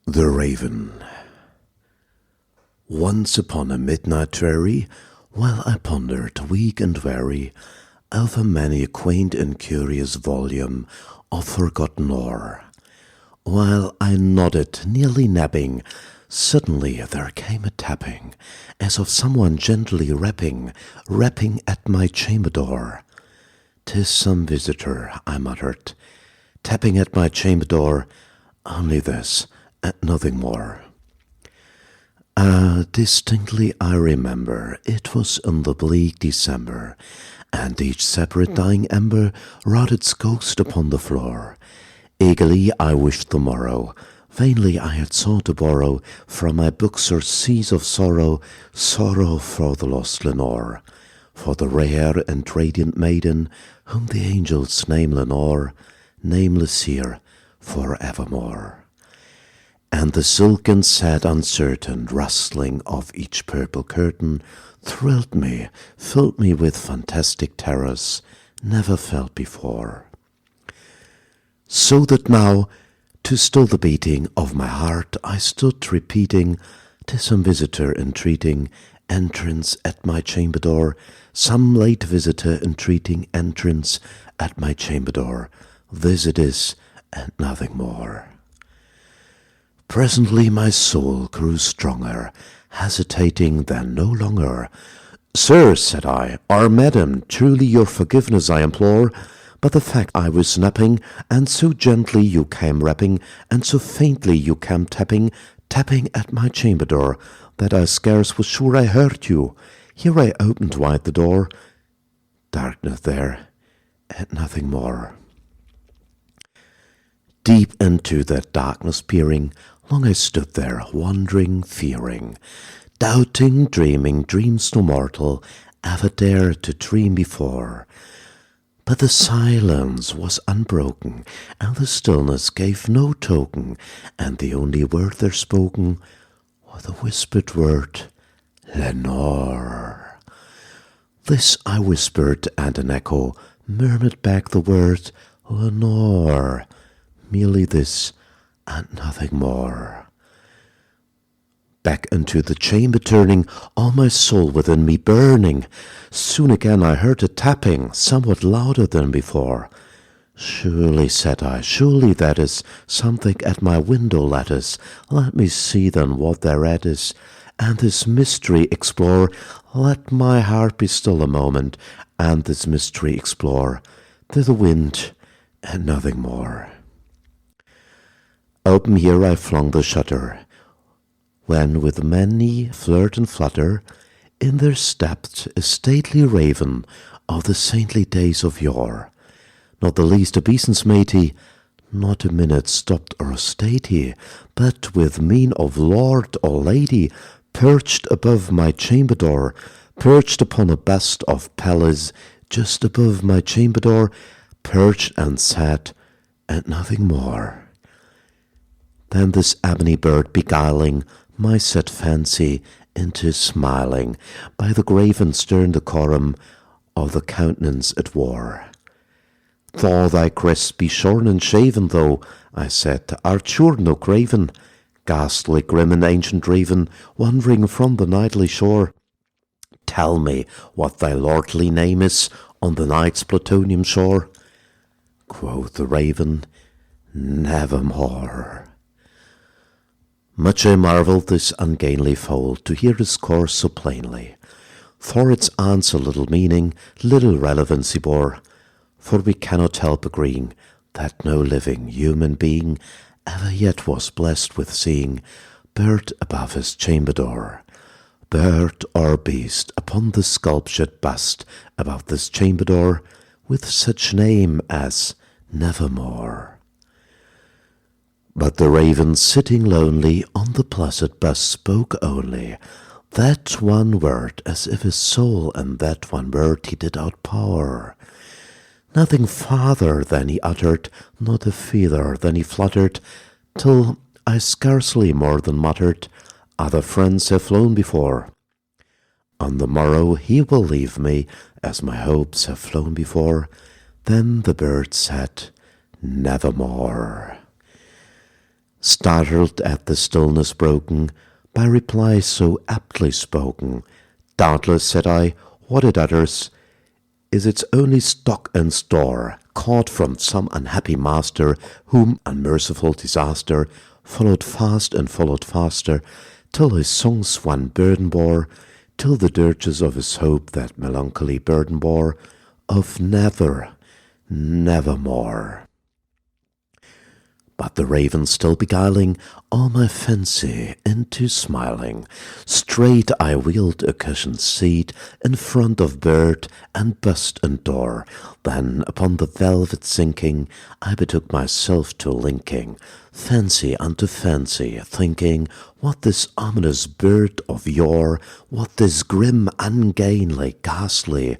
The Raven. Once upon a midnight dreary, while I pondered, weak and weary, over many a quaint and curious volume of forgotten lore, while I nodded, nearly napping, suddenly there came a tapping, as of someone gently rapping at my chamber door. "'Tis some visitor," I muttered, tapping at my chamber door, only this, and nothing more. Distinctly I remember, it was in the bleak December, and each separate dying ember wrought its ghost upon the floor. Eagerly I wished the morrow, vainly I had sought to borrow from my books or seas of sorrow, sorrow for the lost Lenore, for the rare and radiant maiden whom the angels name Lenore, nameless here for evermore. And the silken, sad, uncertain rustling of each purple curtain thrilled me, filled me with fantastic terrors never felt before. So that now, to still the beating of my heart, I stood repeating, "'Tis some visitor entreating entrance at my chamber door, some late visitor entreating entrance at my chamber door. This it is, and nothing more." Presently my soul grew stronger, hesitating then no longer. "Sir," said I, "or madam, truly your forgiveness I implore, but the fact I was napping, and so gently you came rapping, and so faintly you came tapping at my chamber door, that I scarce was sure I heard you. Here I opened wide the door. Darkness there, and nothing more." Deep into that darkness peering, long I stood there, wondering, fearing, doubting, dreaming dreams no mortal ever dared to dream before. But the silence was unbroken, and the stillness gave no token, and the only word there spoken was the whispered word, "Lenore." This I whispered, and an echo murmured back the word, "Lenore." Merely this, and nothing more. Back into the chamber turning, all my soul within me burning, soon again I heard a tapping, somewhat louder than before. "Surely," said I, "surely that is something at my window lattice. Let me see then what thereat is, and this mystery explore. Let my heart be still a moment, and this mystery explore. To the wind, and nothing more." Open here I flung the shutter, when with many flirt and flutter in there stepped a stately raven of the saintly days of yore. Not the least obeisance made he, not a minute stopped or stayed he, but with mien of lord or lady perched above my chamber door, perched upon a bust of Pallas just above my chamber door, perched and sat, and nothing more. Then this ebony bird beguiling my sad fancy into smiling by the grave and stern decorum of the countenance it wore. "Though thy crest be shorn and shaven, though," I said, "art sure no craven, ghastly, grim, and ancient raven, wandering from the nightly shore. Tell me what thy lordly name is on the night's plutonium shore." Quoth the raven, "Nevermore." Much I marvelled this ungainly foal to hear discourse so plainly, for its answer little meaning, little relevancy bore, for we cannot help agreeing that no living human being ever yet was blessed with seeing bird above his chamber door, bird or beast upon the sculptured bust above this chamber door, with such name as Nevermore. But the raven sitting lonely on the placid bust spoke only that one word, as if his soul and that one word he did outpower. Nothing farther than he uttered, not a feather than he fluttered, till I scarcely more than muttered, "Other friends have flown before. On the morrow he will leave me, as my hopes have flown before." Then the bird said, "Nevermore." startled at the stillness broken by reply so aptly spoken. Doubtless, said I, what it utters is its only stock and store, caught from some unhappy master, whom unmerciful disaster followed fast and followed faster, till his songs one burden bore, till the dirges of his hope that melancholy burden bore, of never, nevermore. But the raven still beguiling all my fancy into smiling, straight I wheeled a cushioned seat in front of bird and bust and door. Then upon the velvet sinking, I betook myself to linking fancy unto fancy, thinking what this ominous bird of yore, what this grim, ungainly, ghastly,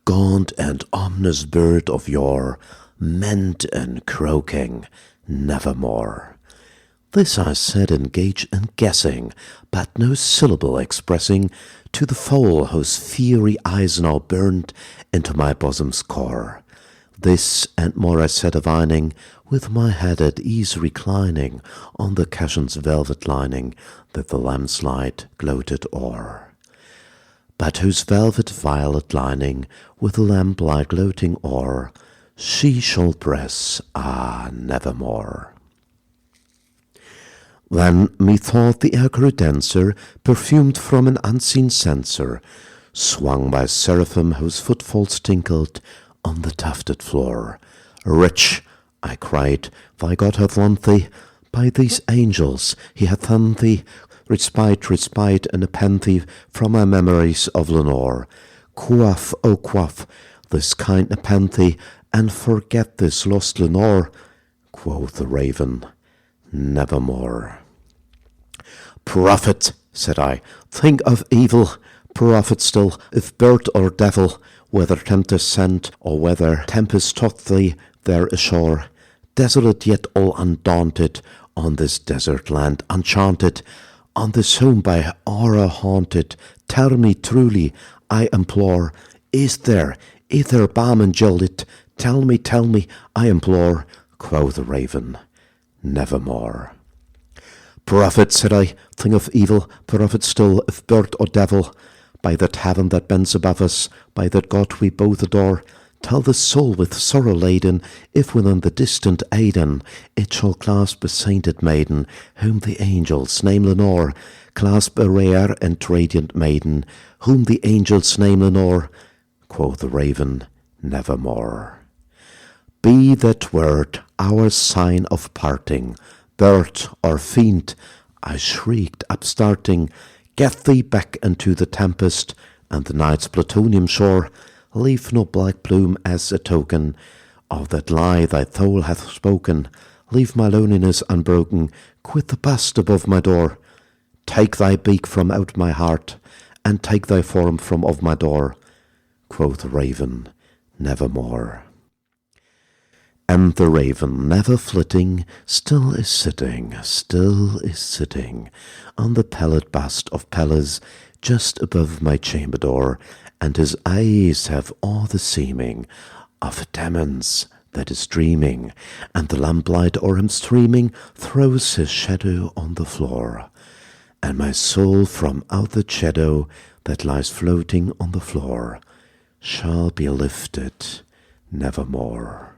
gaunt and ominous bird of yore meant in croaking nevermore. This I said engaged in guessing, but no syllable expressing to the fowl whose fiery eyes now burned into my bosom's core. This and more I said divining, with my head at ease reclining on the cushion's velvet lining that the lamp's light gloated o'er, but whose velvet violet lining with the lamplight gloating o'er she shall press, nevermore. Then methought the air grew denser, perfumed from an unseen censer, swung by seraphim whose footfalls tinkled on the tufted floor. Rich, I cried, thy God hath won thee, by these angels he hath done thee, respite, respite, and nepenthe from my memories of Lenore. Quaff, O quaff, this kind nepenthe, and forget this lost Lenore, quoth the raven, nevermore. Prophet, said I, think of evil, prophet still, if bird or devil, whether tempest sent, or whether tempest taught thee there ashore, desolate yet all undaunted, on this desert land enchanted, on this home by aura haunted, tell me truly, I implore, is there balm and gilded? Tell me, I implore, quoth the raven, nevermore. Prophet, said I, thing of evil, prophet still, if bird or devil, by that heaven that bends above us, by that God we both adore, tell the soul with sorrow laden, if within the distant Aidenn it shall clasp a sainted maiden, whom the angels name Lenore, clasp a rare and radiant maiden, whom the angels name Lenore, quoth the raven, nevermore. Be that word our sign of parting, bird or fiend, I shrieked, upstarting, get thee back into the tempest and the night's plutonium shore, leave no black plume as a token of that lie thy soul hath spoken, leave my loneliness unbroken, quit the bust above my door, take thy beak from out my heart, and take thy form from off my door, quoth the raven, nevermore. And the raven, never flitting, still is sitting on the pallid bust of Pallas, just above my chamber door, and his eyes have all the seeming of a demons that is dreaming, and the lamplight o'er him streaming throws his shadow on the floor, and my soul from out the shadow that lies floating on the floor shall be lifted nevermore.